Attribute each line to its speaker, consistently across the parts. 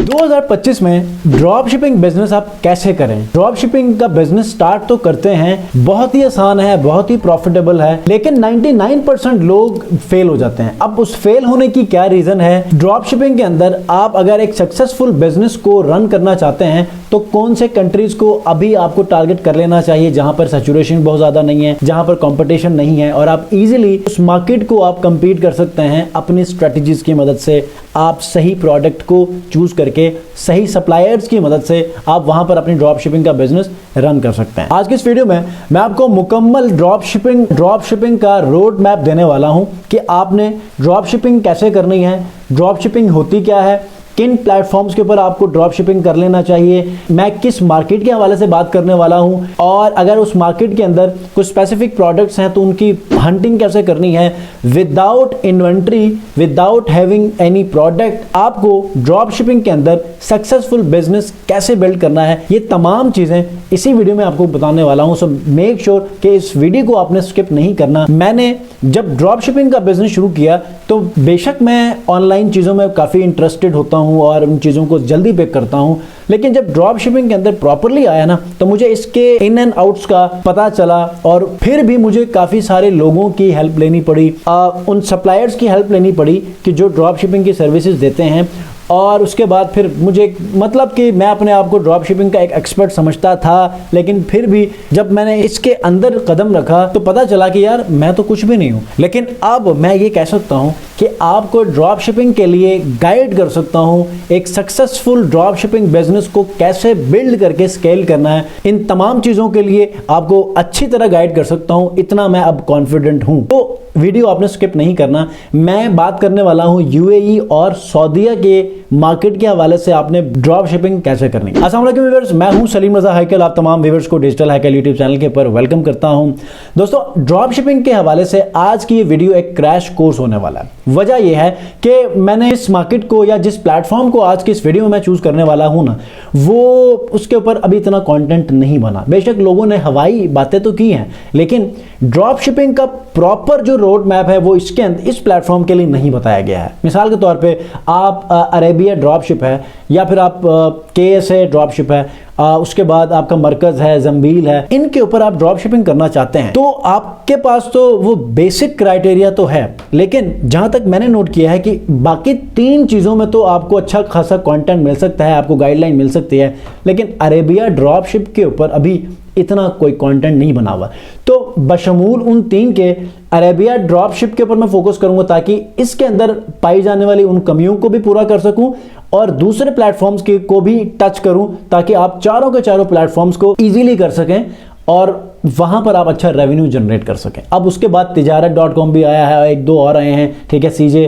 Speaker 1: 2025 में drop shipping business आप कैसे करें। ड्रॉप शिपिंग का बिजनेस स्टार्ट तो करते हैं, बहुत ही आसान है, बहुत ही प्रॉफिटेबल है, लेकिन 99% लोग फेल हो जाते हैं। अब उस फेल होने की क्या रीजन है? ड्रॉप शिपिंग के अंदर आप अगर एक सक्सेसफुल बिजनेस को रन करना चाहते हैं तो कौन से कंट्रीज को अभी आपको टारगेट कर लेना चाहिए जहां पर सैचुरेशन बहुत ज्यादा नहीं है, जहां पर कंपटीशन नहीं है और आप इजीली उस मार्केट को आप कंपीट कर सकते हैं अपनी स्ट्रेटजीज की मदद से। आप सही प्रोडक्ट को चूज करके सही सप्लायर्स की मदद से आप वहां पर अपनी ड्रॉप शिपिंग का बिजनेस रन कर सकते हैं। आज की इस वीडियो में मैं आपको मुकम्मल ड्रॉप शिपिंग का रोड मैप देने वाला हूं कि आपने ड्रॉप शिपिंग कैसे करनी है, ड्रॉप शिपिंग होती क्या है, किन प्लेटफॉर्म्स के ऊपर आपको ड्रॉप शिपिंग कर लेना चाहिए, मैं किस मार्केट के हवाले से बात करने वाला हूं, और अगर उस मार्केट के अंदर कुछ स्पेसिफिक प्रोडक्ट्स हैं तो उनकी हंटिंग कैसे करनी है without inventory, without having any product. आपको ड्रॉप शिपिंग के अंदर सक्सेसफुल बिजनेस कैसे बिल्ड करना है, ये तमाम चीजें इसी वीडियो में आपको बताने वाला हूं। सो मेक श्योर कि इस वीडियो को आपने स्किप नहीं करना। मैंने जब ड्रॉप शिपिंग का बिजनेस शुरू किया तो बेशक मैं ऑनलाइन चीजों में काफी इंटरेस्टेड होता हूं और उन चीज़ों को जल्दी पिक करता हूं, लेकिन जब ड्रॉप शिपिंग के अंदर प्रॉपरली आया ना तो मुझे इसके इन एंड आउट्स का पता चला और फिर भी मुझे काफ़ी सारे लोगों की हेल्प लेनी पड़ी, उन सप्लायर्स की हेल्प लेनी पड़ी कि जो ड्रॉप शिपिंग की सर्विसेज देते हैं। और उसके बाद फिर मुझे मतलब कि मैं अपने आप को ड्रॉप शिपिंग का एक एक्सपर्ट समझता था, लेकिन फिर भी जब मैंने इसके अंदर कदम रखा तो पता चला कि यार मैं तो कुछ भी नहीं हूं। लेकिन अब मैं ये कह सकता हूं कि आपको ड्रॉप शिपिंग के लिए गाइड कर सकता हूं, एक सक्सेसफुल ड्रॉप शिपिंग बिजनेस को कैसे बिल्ड करके स्केल करना है, इन तमाम चीज़ों के लिए आपको अच्छी तरह गाइड कर सकता हूं, इतना मैं अब कॉन्फिडेंट हूं। तो वीडियो आपने स्किप नहीं करना। मैं बात करने वाला हूं यूएई और सऊदीया के मार्केट के हवाले से आपने ड्रॉप शिपिंग कैसे करनी है। अस्सलाम वालेकुम व्यूअर्स, मैं हूं सलीम रजा हैकल। आप तमाम व्यूअर्स को डिजिटल हैकल यूट्यूब चैनल के ऊपर वेलकम करता हूं। दोस्तों, ड्रॉप शिपिंग के हवाले से आज की ये वीडियो एक क्रैश कोर्स होने वाला है। वजह यह है कि मैंने इस मार्केट को या जिस प्लेटफॉर्म को आज की इस वीडियो में मैं चूज करने वाला हूं ना, वो उसके ऊपर अभी इतना कंटेंट नहीं बना। बेशक लोगों ने हवाई बातें तो की हैं, लेकिन ड्रॉप शिपिंग का प्रॉपर जो रोड मैप है वो इसके अंदर इस प्लेटफॉर्म के लिए नहीं बताया गया है। मिसाल के तौर पे आप अरेबिया ड्रॉप शिप है या फिर आप KSA ड्रॉप शिप है, उसके बाद आपका मरकज है, जंबील है, इनके ऊपर आप ड्रॉप शिपिंग करना चाहते हैं तो आपके पास तो वो बेसिक क्राइटेरिया तो है, लेकिन जहां तक मैंने नोट किया है कि बाकी 3 चीजों में तो आपको अच्छा खासा कंटेंट मिल सकता है, आपको गाइडलाइन मिल सकती है, लेकिन अरेबिया ड्रॉप शिप के ऊपर अभी इतना कोई कंटेंट नहीं बना हुआ। तो बशमूल उन 3 के अरेबिया ड्रॉप शिप के ऊपर मैं फोकस करूंगा ताकि इसके अंदर पाई जाने वाली उन कमियों को भी पूरा कर सकूं और दूसरे प्लेटफॉर्म्स के को भी टच करूं ताकि आप चारों के चारों प्लेटफॉर्म्स को इजीली कर सकें और वहां पर आप अच्छा रेवेन्यू जनरेट कर सकें। अब उसके बाद tijarat.com भी आया है, 1-2 और आए हैं, ठीक है, CJ,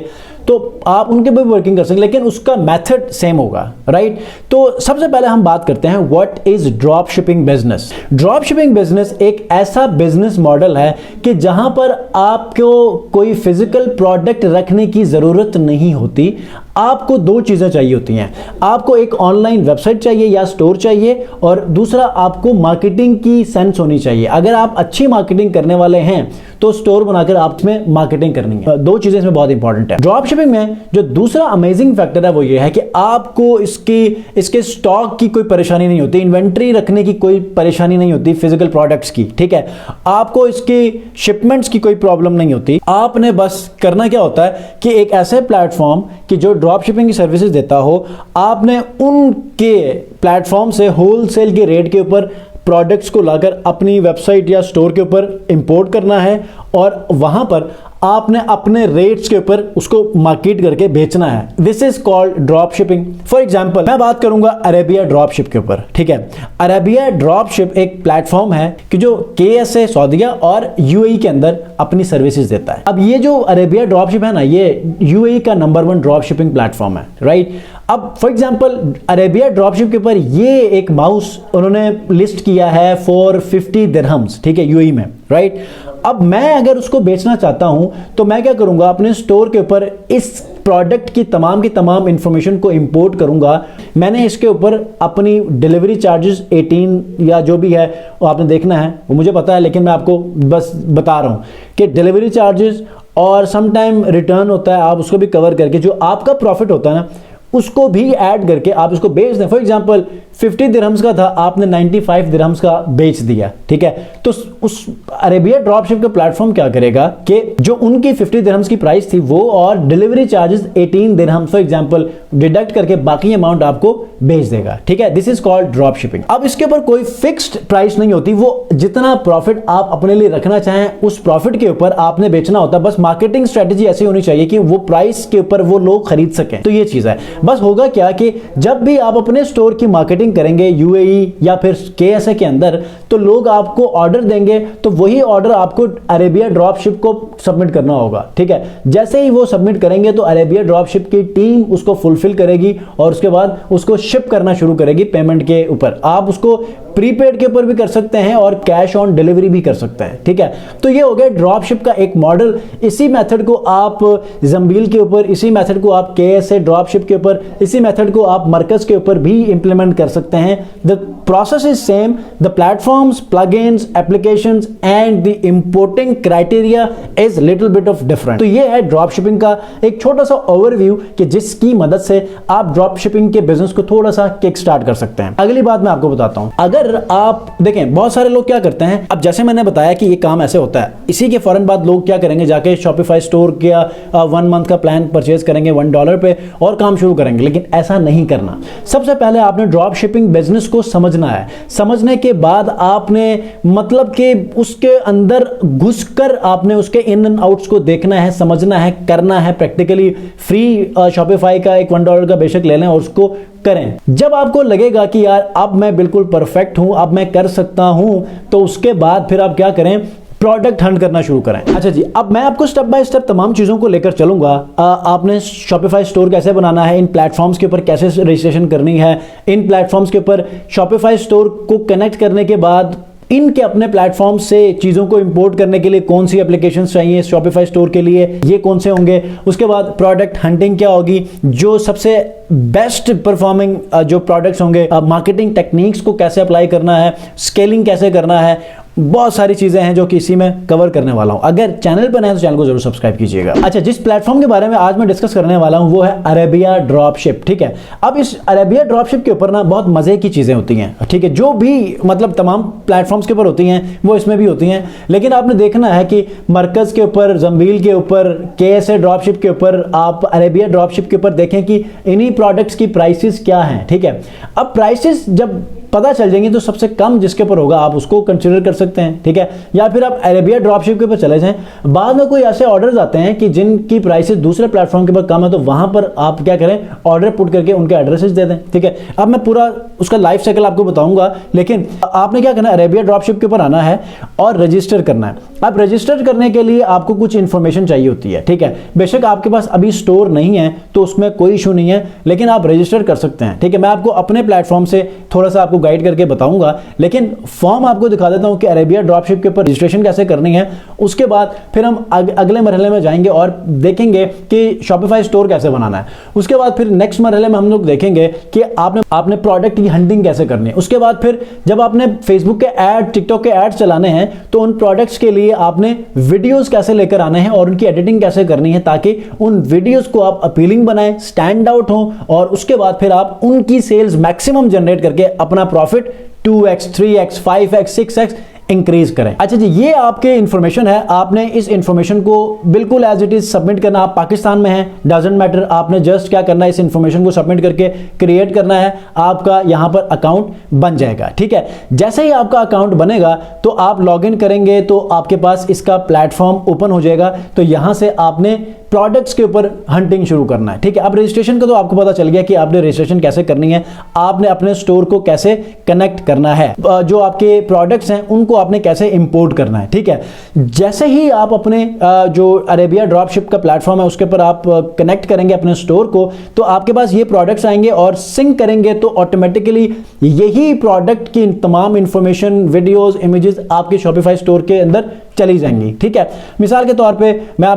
Speaker 1: तो आप उनके भी वर्किंग कर सकते, लेकिन उसका मेथड सेम होगा, राइट। तो सबसे पहले हम बात करते हैं what is drop shipping business. Drop shipping business एक ऐसा बिजनेस मॉडल है कि जहां पर आपको कोई फिजिकल प्रोडक्ट रखने की जरूरत नहीं होती। आपको 2 चीजें चाहिए होती हैं, आपको एक ऑनलाइन वेबसाइट चाहिए या स्टोर चाहिए, और दूसरा आपको मार्केटिंग की सेंस होनी चाहिए। अगर आप अच्छी मार्केटिंग करने वाले हैं तो स्टोर बनाकर आप इसमें मार्केटिंग करनी है। 2 चीजें इसमें बहुत इंपॉर्टेंट है। ड्रॉप शिपिंग में जो दूसरा अमेजिंग फैक्टर है वो ये है कि आपको इसके स्टॉक की कोई परेशानी नहीं होती, इन्वेंट्री रखने की कोई परेशानी नहीं होती फिजिकल प्रोडक्ट्स की, ठीक है। आपको इसकी शिपमेंट्स की कोई प्रॉब्लम नहीं होती। आपने बस करना क्या होता है कि एक ऐसे प्लेटफॉर्म की जो ड्रॉप शिपिंग की सर्विसेज देता हो, आपने उनके प्लेटफॉर्म से होलसेल के रेट के ऊपर प्रोडक्ट्स को लाकर अपनी वेबसाइट या स्टोर के ऊपर इंपोर्ट करना है और वहां पर आपने अपने रेट्स के ऊपर उसको मार्केट करके बेचना है। This is called drop shipping. For example मैं बात करूंगा अरेबिया ड्रॉप शिप के ऊपर, ठीक है। अरेबिया ड्रॉप शिप एक प्लेटफॉर्म है कि जो KSA सऊदीया और UAE के अंदर अपनी सर्विसेज देता है। अब ये जो अरेबिया ड्रॉप शिप है ना, ये UAE का नंबर 1 ड्रॉप शिपिंग प्लेटफॉर्म है, राइट। अब for example Arabia drop ship के ऊपर ये एक माउस उन्होंने लिस्ट किया है फॉर 50 दिरहम्स, ठीक है, UAE में, राइट। अब मैं अगर उसको बेचना चाहता हूं तो मैं क्या करूंगा, अपने स्टोर के ऊपर इस प्रोडक्ट की तमाम इंफॉर्मेशन को इंपोर्ट करूंगा। मैंने इसके ऊपर अपनी डिलीवरी चार्जेस 18 या जो भी है वो आपने देखना है, वो मुझे पता है, लेकिन मैं आपको बस बता रहा हूं कि डिलीवरी चार्जेस और सम टाइम रिटर्न होता है, आप उसको भी कवर करके जो आपका प्रॉफिट होता है ना उसको भी ऐड करके आप इसको बेच दें। फॉर एग्जांपल 50 दिरहम्स का था, आपने 95 दिरहम्स का बेच दिया, ठीक है, तो उस अरेबिया ड्रॉपशिप का प्लेटफॉर्म क्या करेगा कि जो उनकी 50 दिरहम्स की प्राइस थी वो और delivery charges 18 dirhams for example deduct करके बाकी अमाउंट आपको भेज देगा, ठीक है। This is called drop shipping. अब इसके ऊपर कोई फिक्स्ड प्राइस नहीं होती, वो जितना प्रॉफिट आप अपने लिए रखना चाहें उस प्रॉफिट के ऊपर आपने बेचना होता है। बस मार्केटिंग स्ट्रेटेजी ऐसी होनी चाहिए कि वो प्राइस के ऊपर वो लोग खरीद सकें, तो ये चीज है। बस होगा क्या कि जब भी आप अपने स्टोर की मार्केटिंग करेंगे यूएई या फिर केएसए के अंदर, तो लोग आपको ऑर्डर देंगे, तो वही ऑर्डर आपको अरेबिया ड्रॉपशिप को सबमिट करना होगा, ठीक है। जैसे ही वो सबमिट करेंगे तो अरेबिया ड्रॉपशिप की टीम उसको फुलफिल करेगी और उसके बाद उसको शिप करना शुरू करेगी पेमेंट के ऊपर। आप उसको प्रीपेड के ऊपर भी कर सकते हैं और कैश ऑन डिलीवरी भी कर सकते हैं, ठीक है। तो ये हो गया ड्रॉपशिप का एक मॉडल। इसी मेथड को आप ज़म्बील के ऊपर, इसी मेथड को आप केएसए ड्रॉपशिप के ऊपर, इसी मेथड को आप मरकज के ऊपर भी इंप्लीमेंट कर सकते हैं। The process is same, the platforms, plugins, applications and the importing criteria is little bit of different. तो ये है ड्रॉपशिपिंग का एक छोटा सा ओवरव्यू कि जिसकी मदद से आप ड्रॉपशिपिंग के बिजनेस को थोड़ा सा किक स्टार्ट कर सकते हैं। अगली बात मैं आपको बताता हूं, अगर आप देखें बहुत सारे लोग क्या करते हैं, अब जैसे मैंने बताया कि ये काम ऐसे होता है, इसी के फौरन बाद लोग क्या करेंगे, जाके शॉपिफाई स्टोर का 1 मंथ का प्लान परचेज करेंगे $1 पे और काम शुरू करेंगे। लेकिन ऐसा नहीं करना। सबसे पहले आपने ड्रॉप शिपिंग बिजनेस को समझना है। समझने के बाद आपने मतलब कि उसके अंदर घुसकर आपने उसके इन एंड आउट्स को देखना है, समझना है, करना है प्रैक्टिकली। फ्री शॉपिफाई का एक $1 का बेशक ले लें और उसको करें। जब आपको लगेगा कि यार अब मैं बिल्कुल परफेक्ट हूं, अब मैं कर सकता हूं, तो उसके बाद फिर आप क्या करें, प्रोडक्ट हंट करना शुरू करें। अच्छा जी, अब मैं आपको स्टेप बाय स्टेप तमाम चीजों को लेकर चलूंगा। आपने शॉपिफाई स्टोर कैसे बनाना है, इन प्लेटफॉर्म्स के ऊपर कैसे रजिस्ट्रेशन करनी है, इन प्लेटफॉर्म्स के ऊपर शॉपिफाई स्टोर को कनेक्ट करने के बाद इनके अपने प्लेटफॉर्म से चीज़ों को इंपोर्ट करने के लिए कौन सी एप्लीकेशंस चाहिए शॉपिफाई स्टोर के लिए, ये कौन से होंगे। उसके बाद प्रोडक्ट हंटिंग क्या होगी, जो सबसे बेस्ट परफॉर्मिंग जो प्रोडक्ट्स होंगे, मार्केटिंग टेक्निक्स को कैसे अप्लाई करना है, स्केलिंग कैसे करना है, बहुत सारी चीजें हैं जो कि इसी में कवर करने वाला हूं। अगर चैनल पर नए हैं तो चैनल को जरूर सब्सक्राइब कीजिएगा। अच्छा, जिस प्लेटफॉर्म के बारे में आज मैं डिस्कस करने वाला हूं वो है अरेबिया ड्रॉपशिप, ठीक है। अब इस अरेबिया ड्रॉपशिप के ऊपर ना बहुत मजे की चीजें होती हैं, ठीक है, जो भी मतलब तमाम प्लेटफॉर्म्स के ऊपर होती हैं वो इसमें भी होती हैं। लेकिन आपने देखना है कि मरकज के ऊपर, ज़म्बील के ऊपर, केएसए ड्रॉपशिप के ऊपर, आप अरेबिया ड्रॉपशिप के ऊपर देखें कि इन्हीं प्रोडक्ट्स की प्राइसेस क्या हैं, ठीक है। अब प्राइसेस जब पता चल जाएंगे तो सबसे कम जिसके ऊपर होगा आप उसको कंसीडर कर सकते हैं, ठीक है। या फिर आप अरेबिया ड्रॉपशिप के ऊपर चले जाएं। बाद में कोई ऐसे ऑर्डर्स आते हैं कि जिनकी प्राइसेस दूसरे प्लेटफॉर्म के ऊपर कम है, तो वहां पर आप क्या करें, ऑर्डर पुट करके उनके एड्रेसेस दे दें, ठीक है। अब मैं पूरा उसका लाइफ साइकिल आपको बताऊंगा, लेकिन आपने क्या करना है, अरेबिया ड्रॉपशिप के ऊपर आना है और रजिस्टर करना है। अब रजिस्टर करने के लिए आपको कुछ इंफॉर्मेशन चाहिए होती है, ठीक है। बेशक आपके पास अभी स्टोर नहीं है तो उसमें कोई इशू नहीं है, लेकिन आप रजिस्टर कर सकते हैं, ठीक है। मैं आपको अपने प्लेटफॉर्म से थोड़ा सा आपको गाइड करके बताऊंगा, लेकिन फॉर्म आपको दिखा देता हूं कि अरेबिया ड्रॉपशिप के ऊपर रजिस्ट्रेशन कैसे करनी है। उसके बाद फिर हम अगले मरहले में जाएंगे और देखेंगे कि शॉपिफाई स्टोर कैसे बनाना है। उसके बाद फिर नेक्स्ट मरहले में हम लोग देखेंगे कि आपने प्रोडक्ट की हंटिंग कैसे करनी है। उसके बाद फिर जब आपने फेसबुक के ऐड, टिकटॉक के ऐड चलाने हैं तो उन प्रोडक्ट्स के लिए आपने वीडियोस कैसे लेकर आने हैं और उनकी एडिटिंग कैसे करनी है ताकि उन वीडियोस को आप अपीलिंग बनाएं, स्टैंड आउट हो, और उसके बाद फिर आप उनकी सेल्स मैक्सिमम जनरेट करके अपना profit 2x, 3x, 5x, 6x increase करें। अच्छा जी, ये आपके इंफॉर्मेशन है। आपने इस इंफॉर्मेशन को बिल्कुल एज इट इज सबमिट करना। आप पाकिस्तान में हैं, डजंट मैटर, आपने जस्ट क्या करना है, इस इंफॉर्मेशन को सबमिट करके क्रिएट करना है, आपका यहां पर अकाउंट बन जाएगा, ठीक है। जैसे ही आपका अकाउंट बनेगा तो आप लॉग इन करेंगे तो आपके पास इसका प्लेटफॉर्म ओपन हो जाएगा। तो यहां से आपने प्रोडक्ट्स के ऊपर हंटिंग शुरू करना है, ठीक है। अब रजिस्ट्रेशन का तो आपको पता चल गया कि आपने रजिस्ट्रेशन कैसे करनी है, आपने अपने स्टोर को कैसे कनेक्ट करना है, जो आपके प्रोडक्ट्स हैं उनको आपने कैसे इंपोर्ट करना है, ठीक है। जैसे ही आप अपने जो अरेबिया ड्रॉपशिप का प्लेटफॉर्म है उसके ऊपर आप कनेक्ट करेंगे अपने स्टोर को, तो आपके पास ये प्रोडक्ट्स आएंगे और सिंक करेंगे तो ऑटोमेटिकली यही प्रोडक्ट की तमाम इंफॉर्मेशन, वीडियोस, इमेजेस आपके शॉपिफाई स्टोर के अंदर चली जाएंगी, ठीक है। मिसाल के तौर पे मैं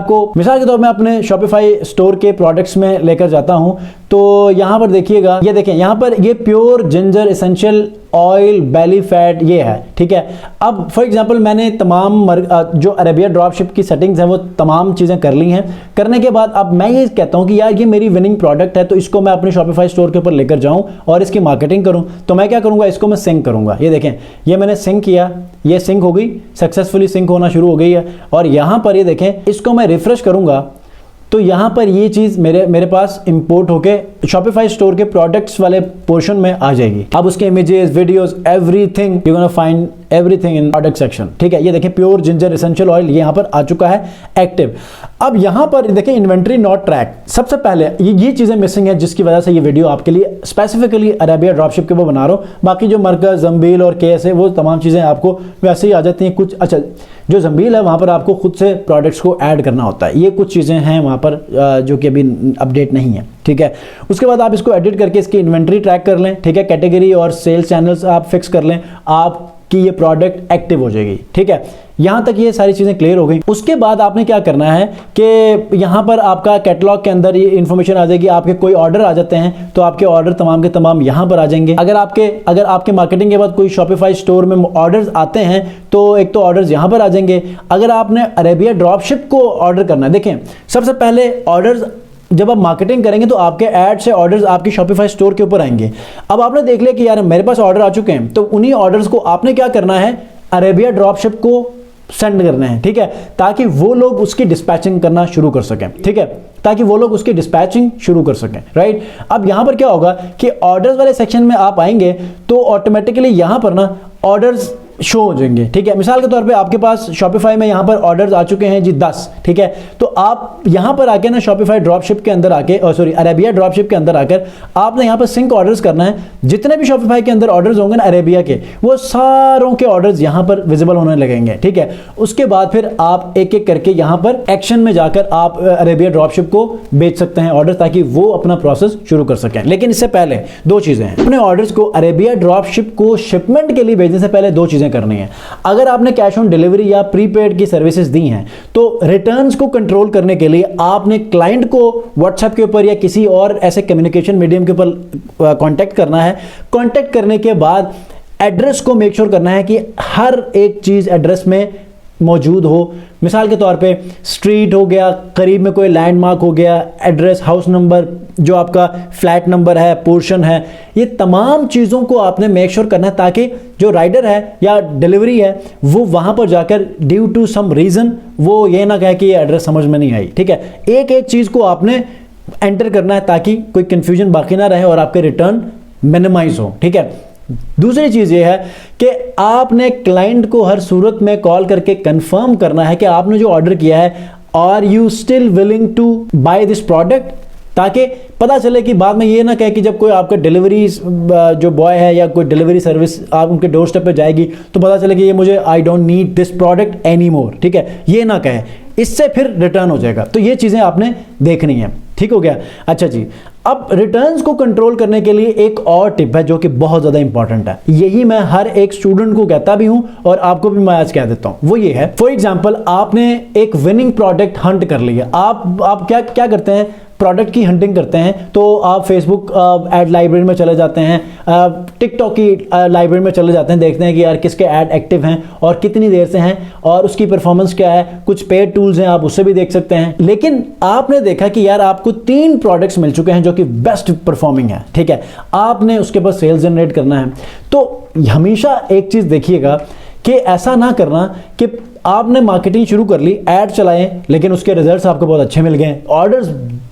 Speaker 1: अपने शॉपिफाई स्टोर के प्रोडक्ट्स में लेकर जाता हूं तो यहाँ पर देखिएगा, ये देखें यहाँ पर ये pure ginger essential oil belly fat ये है, ठीक है। अब फॉर एग्जांपल मैंने तमाम जो अरेबिया ड्रॉपशिप की सेटिंग्स हैं वो तमाम चीज़ें कर ली हैं। करने के बाद अब मैं ये कहता हूँ कि यार ये मेरी विनिंग प्रोडक्ट है, तो इसको मैं अपने शॉपिफाई स्टोर के ऊपर लेकर जाऊँ और इसकी मार्केटिंग करूँ। तो मैं क्या करूँगा, इसको मैं सिंक करूँगा। ये देखें, ये मैंने सिंक किया, ये सिंक हो गई, सक्सेसफुली सिंक होना शुरू हो गई है। और यहाँ पर ये देखें, इसको मैं रिफ्रेश करूँगा तो यहाँ पर ये चीज़ मेरे पास इंपोर्ट होके शॉपिफाई स्टोर के प्रोडक्ट्स वाले पोर्शन में आ जाएगी। अब उसके images, videos, everything you gonna find everything in product section, ठीक है। ये देखें प्योर जिंजर एसेंशियल ऑयल ये यहाँ पर आ चुका है एक्टिव। अब यहाँ पर देखें इन्वेंट्री नॉट ट्रैक, सबसे पहले ये चीज़ें मिसिंग है जिसकी वजह से ये वीडियो आपके लिए स्पेसिफिकली अरेबिया ड्रॉपशिप के ऊपर बना रहा हूँ। बाकी जो मरकज, जंबील और केएस है वो तमाम चीज़ें आपको वैसे ही आ जाती हैं। कुछ अच्छा जो जंबील है वहाँ पर आपको खुद से प्रोडक्ट्स को ऐड करना होता है, ये कुछ चीज़ें हैं वहाँ पर जो कि अभी अपडेट नहीं है, ठीक है। उसके बाद आप इसको एडिट करके इसकी इन्वेंट्री ट्रैक कर लें, ठीक है। कैटेगरी और सेल्स चैनल्स आप फिक्स कर लें, आपकी ये प्रोडक्ट एक्टिव हो जाएगी, ठीक है। यहाँ तक ये सारी चीज़ें क्लियर हो गई। उसके बाद आपने क्या करना है कि यहाँ पर आपका कैटलॉग के अंदर ये इन्फॉर्मेशन आ जाएगी। आपके कोई ऑर्डर आ जाते हैं तो आपके ऑर्डर तमाम के तमाम यहाँ पर आ जाएंगे। अगर आपके मार्केटिंग के बाद कोई शॉपिफाई स्टोर में ऑर्डर्स आते हैं तो एक तो ऑर्डर्स यहाँ पर आ जाएंगे। अगर आपने अरेबिया ड्रॉपशिप को ऑर्डर करना है, देखें सबसे पहले ऑर्डर्स जब आप मार्केटिंग करेंगे तो आपके ऐड से ऑर्डर्स आपकी शॉपिफाई स्टोर के ऊपर आएंगे। अब आपने देख लिया कि यार मेरे पास ऑर्डर आ चुके हैं, तो उन्हीं ऑर्डर्स को आपने क्या करना है, अरेबिया ड्रॉपशिप को सेंड करने हैं, ठीक है, ताकि वो लोग उसकी डिस्पैचिंग करना शुरू कर सकें, ठीक है, ताकि वो लोग उसकी डिस्पैचिंग शुरू कर सकें, राइट। अब यहां पर क्या होगा कि ऑर्डर्स वाले सेक्शन में आप आएंगे तो ऑटोमेटिकली यहां पर ना ऑर्डर्स शो हो जाएंगे, ठीक है। मिसाल के तौर पे आपके पास शॉपिफाई में यहाँ पर ऑर्डर्स आ चुके हैं जी 10, ठीक है। तो आप यहाँ पर आके ना शॉपिफाई ड्रॉपशिप के अंदर आके अरेबिया ड्रॉपशिप के अंदर आकर आपने यहाँ पर सिंक ऑर्डर्स करना है। जितने भी शॉपिफाई के अंदर ऑर्डर्स होंगे ना अरेबिया के, वो सारों के ऑर्डर्स यहाँ पर विजिबल होने लगेंगे, ठीक है। उसके बाद फिर आप एक एक करके यहाँ पर एक्शन में जाकर आप अरेबिया ड्रॉपशिप को बेच सकते हैं ऑर्डर, ताकि वो अपना प्रोसेस शुरू कर सकें। लेकिन इससे पहले दो चीजें हैं, अपने ऑर्डर्स को अरेबिया ड्रॉपशिप को शिपमेंट के लिए भेजने से पहले दो चीजें करनी है। अगर आपने कैश ऑन डिलीवरी या प्रीपेड की सर्विसेज दी हैं तो रिटर्न्स को कंट्रोल करने के लिए आपने क्लाइंट को व्हाट्सएप के ऊपर या किसी और ऐसे कम्युनिकेशन मीडियम के ऊपर कांटेक्ट करना है। कांटेक्ट करने के बाद एड्रेस को मेक श्योर करना है कि हर एक चीज एड्रेस में मौजूद हो। मिसाल के तौर पे स्ट्रीट हो गया, करीब में कोई लैंडमार्क हो गया, एड्रेस, हाउस नंबर, जो आपका फ्लैट नंबर है, पोर्शन है, ये तमाम चीज़ों को आपने मेक श्योर करना है ताकि जो राइडर है या डिलीवरी है वो वहाँ पर जाकर ड्यू टू सम रीज़न वो ये ना कहे कि ये एड्रेस समझ में नहीं आई, ठीक है। एक एक चीज़ को आपने एंटर करना है ताकि कोई कन्फ्यूजन बाकी ना रहे और आपके रिटर्न मिनिमाइज हो, ठीक है। दूसरी चीज ये है कि आपने क्लाइंट को हर सूरत में कॉल करके कंफर्म करना है कि आपने जो ऑर्डर किया है, are you still willing to buy this product, ताकि पता चले कि बाद में ये ना कहे कि जब कोई आपका डिलीवरी जो बॉय है या कोई डिलीवरी सर्विस आप उनके डोर स्टेप पे जाएगी तो पता चले कि ये मुझे I don't need this product any more, ठीक है, ये ना कहे, इससे फिर रिटर्न हो जाएगा। तो ये चीज़ें आपने देखनी है, ठीक हो गया। अच्छा जी, अब रिटर्न्स को कंट्रोल करने के लिए एक और टिप है जो कि बहुत ज़्यादा इंपॉर्टेंट है, यही मैं हर एक स्टूडेंट को कहता भी हूं और आपको भी मैं आज कह देता हूं। वो ये है, फॉर एग्जाम्पल आपने एक विनिंग प्रोडक्ट हंट कर लिया। आप क्या करते हैं, प्रोडक्ट की हंटिंग करते हैं तो आप फेसबुक एड लाइब्रेरी में चले जाते हैं, टिकटॉक की लाइब्रेरी में चले जाते हैं, देखते हैं कि यार किसके ऐड एक्टिव हैं और कितनी देर से हैं और उसकी परफॉर्मेंस क्या है। कुछ पेड टूल्स हैं, आप उससे भी देख सकते हैं। लेकिन आपने देखा कि यार आपको 3 प्रोडक्ट्स मिल चुके हैं जो कि बेस्ट परफॉर्मिंग है, ठीक है, आपने उसके पास सेल्स जनरेट करना है। तो हमेशा एक चीज़ देखिएगा कि ऐसा ना करना कि आपने मार्केटिंग शुरू कर ली, ऐड चलाएं, लेकिन उसके रिजल्ट्स आपको बहुत अच्छे मिल गए, ऑर्डर्स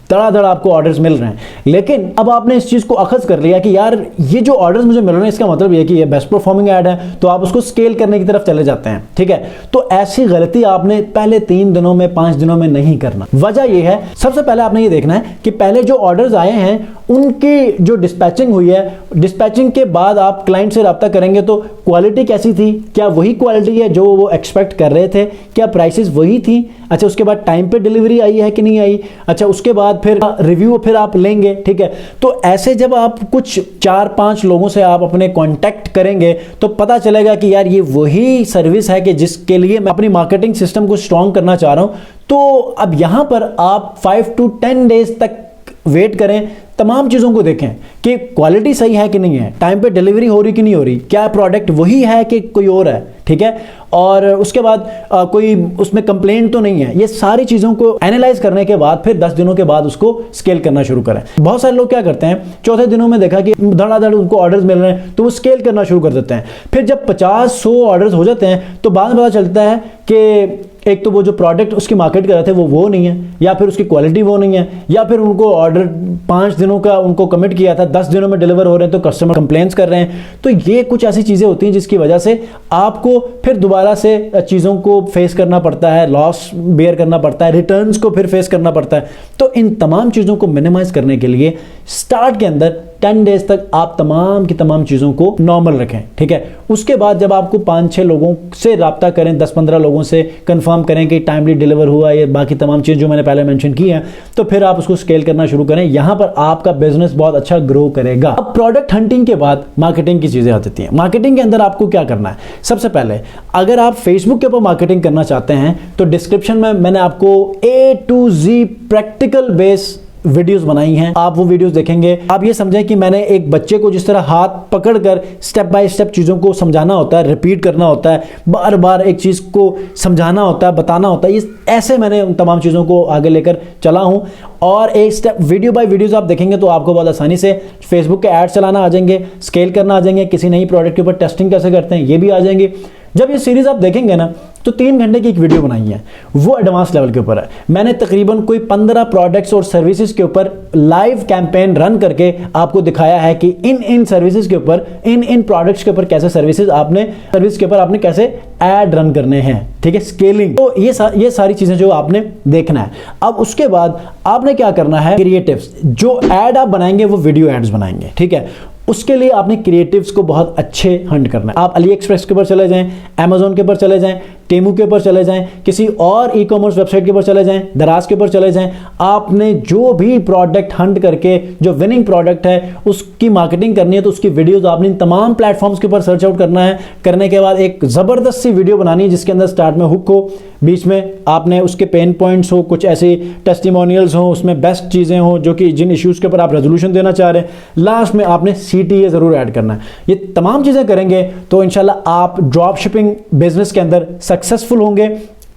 Speaker 1: धड़ाधड़ आपको ऑर्डर्स मिल रहे हैं, लेकिन अब आपने इस चीज़ को अखज़ कर लिया कि यार ये जो ऑर्डर्स मुझे मिल रहे हैं इसका मतलब ये कि ये बेस्ट परफॉर्मिंग ऐड है, तो आप उसको स्केल करने की तरफ चले जाते हैं, ठीक है। तो ऐसी गलती आपने पहले 3 दिनों में 5 दिनों में नहीं करना। वजह यह है, सबसे पहले आपने ये देखना है कि पहले जो ऑर्डर्स आए हैं उनकी जो डिस्पैचिंग हुई है, डिस्पैचिंग के बाद आप क्लाइंट से रब्ता करेंगे तो क्वालिटी कैसी थी, क्या वही क्वालिटी है जो वो एक्सपेक्ट कर रहे थे, क्या प्राइसेस वही थी, अच्छा उसके बाद टाइम पे डिलीवरी आई है कि नहीं आई, अच्छा उसके बाद फिर रिव्यू फिर आप लेंगे, ठीक है। तो ऐसे जब आप कुछ 4-5 लोगों से आप अपने कांटेक्ट करेंगे तो पता चलेगा कि यार ये वही सर्विस है कि जिसके लिए मैं अपनी मार्केटिंग सिस्टम को स्ट्रॉन्ग करना चाह रहा हूं। तो अब यहां पर आप 5 to 10 डेज तक वेट करें तमाम चीज़ों को देखें कि क्वालिटी सही है कि नहीं है, टाइम पे डिलीवरी हो रही कि नहीं हो रही, क्या प्रोडक्ट वही है कि कोई और है, ठीक है, और उसके बाद कोई उसमें कंप्लेंट तो नहीं है। ये सारी चीज़ों को एनालाइज करने के बाद फिर 10 दिनों के बाद उसको स्केल करना शुरू करें। बहुत सारे लोग क्या करते हैं, चौथे दिनों में देखा कि धड़ाधड़ उनको ऑर्डर्स मिल रहे हैं तो वो स्केल करना शुरू कर देते हैं। फिर जब 50-100 ऑर्डर्स हो जाते हैं तो बाद में पता चलता है कि एक तो वो जो प्रोडक्ट उसकी मार्केट कर रहे थे वो नहीं है, या फिर उसकी क्वालिटी वो नहीं है, या फिर उनको ऑर्डर 5 दिनों का उनको कमिट किया था, 10 दिनों में डिलीवर हो रहे हैं तो कस्टमर कंप्लेंट्स कर रहे हैं। तो ये कुछ ऐसी चीज़ें होती हैं जिसकी वजह से आपको फिर दोबारा से चीज़ों को फेस करना पड़ता है, लॉस बेयर करना पड़ता है, रिटर्न्स को फिर फेस करना पड़ता है। तो इन तमाम चीज़ों को मिनिमाइज करने के लिए स्टार्ट के अंदर 10 डेज तक आप तमाम की तमाम चीज़ों को नॉर्मल रखें, ठीक है। उसके बाद जब आपको 5-6 लोगों से रब्ता करें, 10-15 लोगों से कंफर्म करें कि टाइमली डिलीवर हुआ, ये बाकी तमाम चीज़ जो मैंने पहले मेंशन की हैं, तो फिर आप उसको स्केल करना शुरू करें। यहां पर आपका बिजनेस बहुत अच्छा ग्रो करेगा। अब प्रोडक्ट हंटिंग के बाद मार्केटिंग की चीज़ें आ जाती हैं। मार्केटिंग के अंदर आपको क्या करना है, सबसे पहले अगर आप फेसबुक के ऊपर मार्केटिंग करना चाहते हैं तो डिस्क्रिप्शन में मैंने आपको A to Z practical base videos बनाई हैं, आप वो वीडियोस देखेंगे। आप ये समझें कि मैंने एक बच्चे को जिस तरह हाथ पकड़कर स्टेप बाय स्टेप चीज़ों को समझाना होता है, रिपीट करना होता है, बार बार एक चीज़ को समझाना होता है, बताना होता है, ये ऐसे मैंने उन तमाम चीज़ों को आगे लेकर चला हूँ। और एक स्टेप वीडियो बाय वीडियोस आप देखेंगे तो आपको बहुत आसानी से फेसबुक के ऐड चलाना आ जाएंगे, स्केल करना आ जाएंगे, किसी नई प्रोडक्ट के ऊपर टेस्टिंग कैसे करते हैं ये भी आ जाएंगे। जब ये सीरीज आप देखेंगे ना तो 3 घंटे की एक वीडियो बनाई है, वो एडवांस लेवल के ऊपर है। मैंने तकरीबन कोई 15 प्रोडक्ट्स और सर्विसेज के ऊपर लाइव कैंपेन रन करके आपको दिखाया है कि इन सर्विसेज के ऊपर, इन प्रोडक्ट्स के ऊपर कैसे सर्विस के ऊपर आपने कैसे ऐड रन करने हैं, ठीक है, स्केलिंग। तो ये सारी चीजें जो आपने देखना है। अब उसके बाद आपने क्या करना है, क्रिएटिव्स, जो ऐड आप बनाएंगे वो वीडियो एड्स बनाएंगे, ठीक है। उसके लिए आपने क्रिएटिव्स को बहुत अच्छे हंट करना है। आप अली एक्सप्रेस के ऊपर चले जाएं, अमेजोन के ऊपर चले जाएं, टेमू के ऊपर चले जाएं, किसी और ई कॉमर्स वेबसाइट के ऊपर चले जाएं, दराज के ऊपर चले जाएं। आपने जो भी प्रोडक्ट हंट करके जो विनिंग प्रोडक्ट है उसकी मार्केटिंग करनी है तो उसकी वीडियोस आपने इन तमाम प्लेटफॉर्म्स के ऊपर सर्च आउट करना है। करने के बाद एक ज़बरदस्त सी वीडियो बनानी है जिसके अंदर स्टार्ट में हुक हो, बीच में आपने उसके पेन पॉइंट्स हो, कुछ ऐसे टेस्टिमोनियल्स हो, उसमें बेस्ट चीज़ें हो जो कि जिन इश्यूज़ के ऊपर आप रेजोल्यूशन देना चाह रहे हैं। लास्ट में आपने CTA ज़रूर ऐड करना है। ये तमाम चीज़ें करेंगे तो इंशाल्लाह आप ड्रॉप शिपिंग बिजनेस के अंदर सक्सेसफुल होंगे।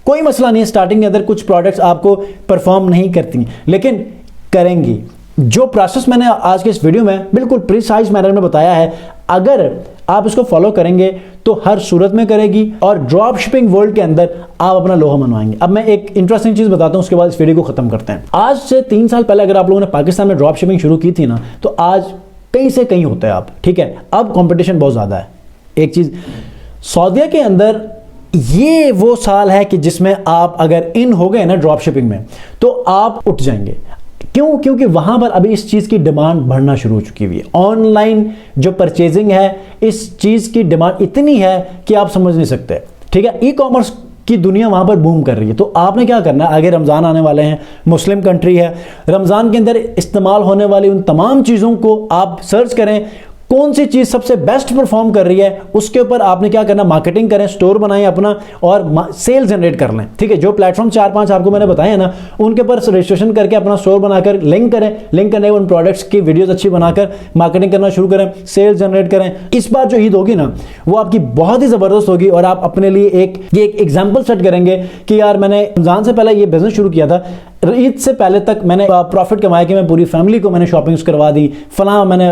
Speaker 1: कोई मसला नहीं है, स्टार्टिंग के अंदर कुछ प्रोडक्ट्स आपको परफॉर्म नहीं करती लेकिन करेंगी। जो प्रोसेस मैंने आज के इस वीडियो में बिल्कुल प्रिसाइज मैनर में बताया है, अगर आप इसको फॉलो करेंगे तो हर सूरत में करेगी और ड्रॉप शिपिंग वर्ल्ड के अंदर आप अपना लोहा मनवाएंगे। अब मैं एक इंटरेस्टिंग चीज बताता हूं, उसके बाद इस वीडियो को खत्म करते हैं। आज से 3 साल पहले अगर आप लोगों ने पाकिस्तान में ड्रॉप शिपिंग शुरू की थी ना, तो आज कहीं से कहीं होते हैं आप, ठीक है। अब कंपटीशन बहुत ज्यादा है। एक चीज, सऊदीया के अंदर ये वो साल है कि जिसमें आप अगर इन हो गए ना ड्रॉप शिपिंग में तो आप उठ जाएंगे। क्यों? क्योंकि वहां पर अभी इस चीज की डिमांड बढ़ना शुरू हो चुकी हुई है। ऑनलाइन जो परचेजिंग है, इस चीज की डिमांड इतनी है कि आप समझ नहीं सकते, ठीक है। ई कॉमर्स की दुनिया वहां पर बूम कर रही है। तो आपने क्या करना है, आगे रमजान आने वाले हैं, मुस्लिम कंट्री है, रमजान के अंदर इस्तेमाल होने वाली उन तमाम चीजों को आप सर्च करें, कौन सी चीज सबसे बेस्ट परफॉर्म कर रही है, उसके ऊपर आपने क्या करना, मार्केटिंग करें, स्टोर बनाएं अपना और सेल जनरेट कर लें, ठीक है। जो प्लेटफॉर्म 4-5 आपको मैंने बताए हैं ना, उनके ऊपर रजिस्ट्रेशन करके अपना स्टोर बनाकर लिंक करें, लिंक करने उन प्रोडक्ट्स की वीडियोस अच्छी बनाकर मार्केटिंग करना शुरू करें, सेल जनरेट करें। इस बार जो ईद होगी ना वो आपकी बहुत ही जबरदस्त होगी और आप अपने लिए एक एग्जाम्पल सेट करेंगे कि यार मैंने रमजान से पहले ये बिजनेस शुरू किया था, ईद से पहले तक मैंने प्रॉफिट कमाया कि मैं पूरी फैमिली को मैंने शॉपिंग्स करवा दी, फला मैंने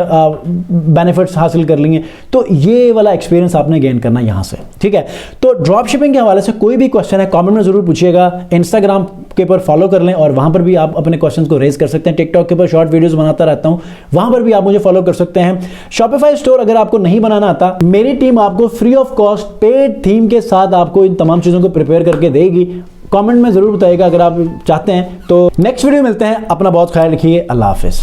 Speaker 1: बेनिफिट्स हासिल कर लिए। तो ये वाला एक्सपीरियंस आपने गेन करना यहां से, ठीक है। तो ड्रॉप शिपिंग के हवाले से कोई भी क्वेश्चन है कमेंट में जरूर पूछिएगा। इंस्टाग्राम के ऊपर फॉलो कर लें और वहां पर भी आप अपने क्वेश्चंस को रेज कर सकते हैं। टिकटॉक के ऊपर शॉर्ट वीडियोस बनाता रहता हूं, वहां पर भी आप मुझे फॉलो कर सकते हैं। शॉपिफाई स्टोर अगर आपको नहीं बनाना आता, मेरी टीम आपको free of cost paid theme के साथ आपको इन तमाम चीजों को प्रिपेयर करके देगी। कमेंट में जरूर बताइएगा अगर आप चाहते हैं। तो नेक्स्ट वीडियो मिलते हैं, अपना बहुत ख्याल रखिए, अल्लाह हाफिज।